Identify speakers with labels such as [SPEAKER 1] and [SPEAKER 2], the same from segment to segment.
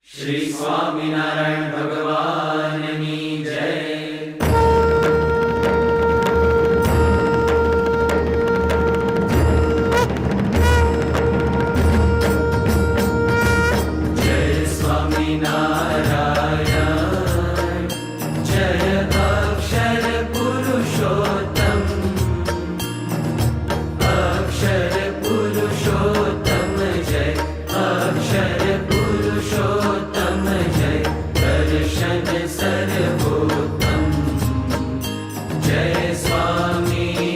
[SPEAKER 1] श्री स्वामिनारायण भगवाननी जय। जय स्वामिनारायण, जय अक्षर पुरुषोत्तम, अक्षर पुरुषोत्तम जय, अक्षर पुरुषोत्तम जय, दर्शन सर्वोत्तम जय स्वामिनारायण।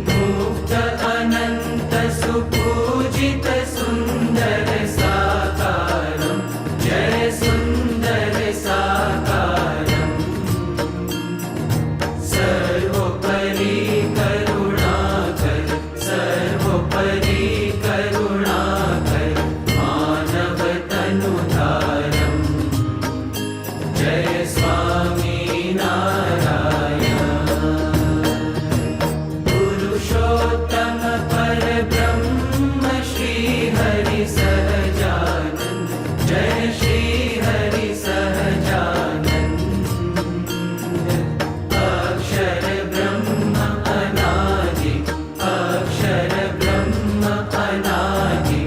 [SPEAKER 1] मुक्त अनंत सुपूजित सुंदर साकारं जय सुंदर साकारं, सर्वोपरि करुणाकर, सर्वोपरि करुणाकर, मानव तनुधारं जय स्वामिनारायण। पुरुषोत्तम परब्रह्म श्री हरि सहजानंद जय श्री हरि सहजानंद, अक्षर ब्रह्म अनादि, अक्षर ब्रह्म अनादि,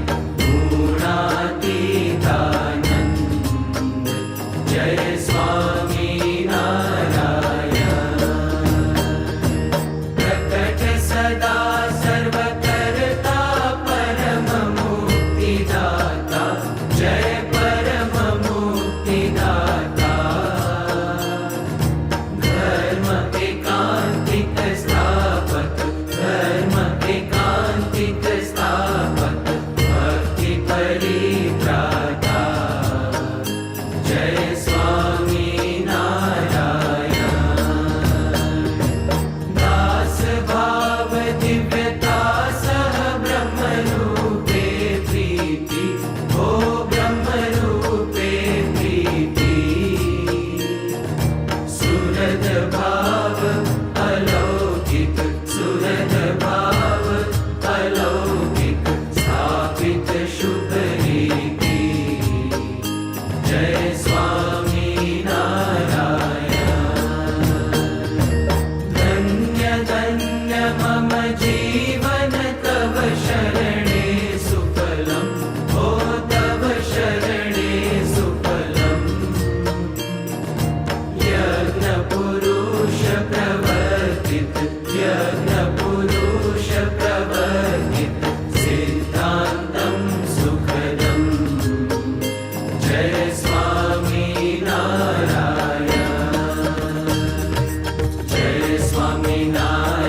[SPEAKER 1] गुणातीतानंद जय स्वामिनारायण। प्रकट सदा सर्वकर्ता परम मुक्तिदाता जय परम मुक्तिदाता, धर्म एकांतिक स्थापक, धर्म एकांतिक स्थापक, भक्ति परित्राता जय स्वामिनारायण। दास भाव दिव्यता सह ब्रह्म रूपे प्रीति, हो ब्रह्म रूपे प्रीति, सुरद भाव अलौकिक, सुरद भाव अलौकिक, स्थापित शुभ रीति जय स्वामिनारायण। धन्य धन्य मम जीवन तव शरणे सुफलम्, हो तव शरणे सुफलम्, यज्ञ पुरुष प्रवर्तित, यज्ञ पुरुष प्रवर्तित, सिद्धान्तं सुखदम् जय स्वामिनारायण। जय स्वामिनारायण,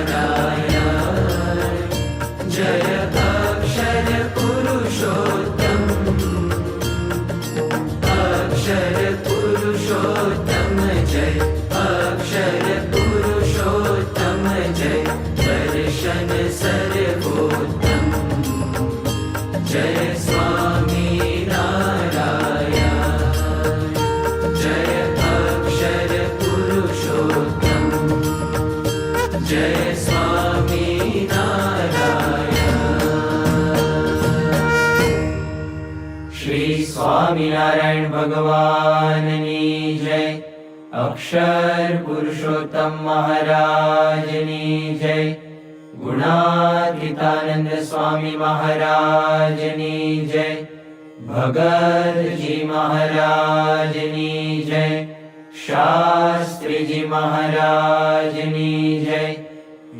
[SPEAKER 1] जय अक्षर पुरुषोत्तम, अक्षर पुरुषोत्तम जय, अक्षर पुरुषोत्तम जय, दर्शन सर्वोत्तम जय स्वामिनारायण। जय अक्षर पुरुषोत्तम, जय स्वामिनारायण। श्री स्वामिनारायण भगवाननी जय। अक्षर पुरुषोत्तम महाराजनी जय। गुणातीतानंद स्वामी महाराजनी जय। भगत जी महाराजनी जय। शास्त्री जी महाराजनी जय।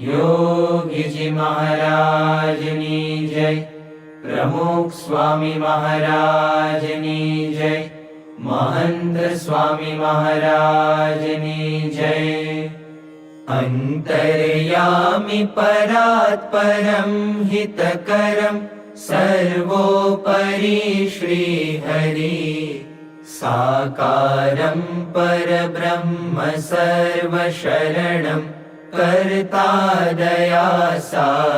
[SPEAKER 1] योगी जी महाराजनी जय। प्रमुख स्वामी महाराजनी जय। महंत स्वामी महाराजनी जय। अंतर्यामि परात्परं हितकरं सर्वोपरि श्रीहरि, साकारं परब्रह्म सर्वशरणं कर्ता दयासागरम्,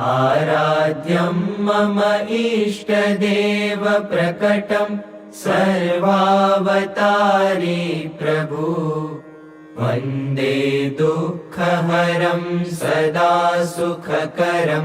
[SPEAKER 1] आराध्यं मम इष्टदेव प्रकटं सर्वावतारी प्रभु, वन्दे दुःखहरं सदा सुखकरं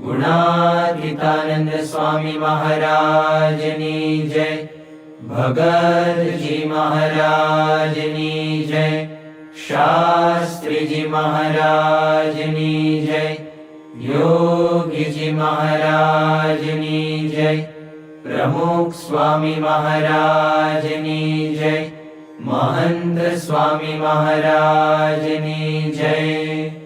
[SPEAKER 1] ગુણાતીતાનંદ સ્વામી મહારાજની જય. ભગતજી મહારાજની જય. શાસ્ત્રીજી મહારાજની જય. યોગીજી મહારાજની જય. પ્રમુખ સ્વામી મહારાજની જય. મહંત સ્વામી મહારાજની જય.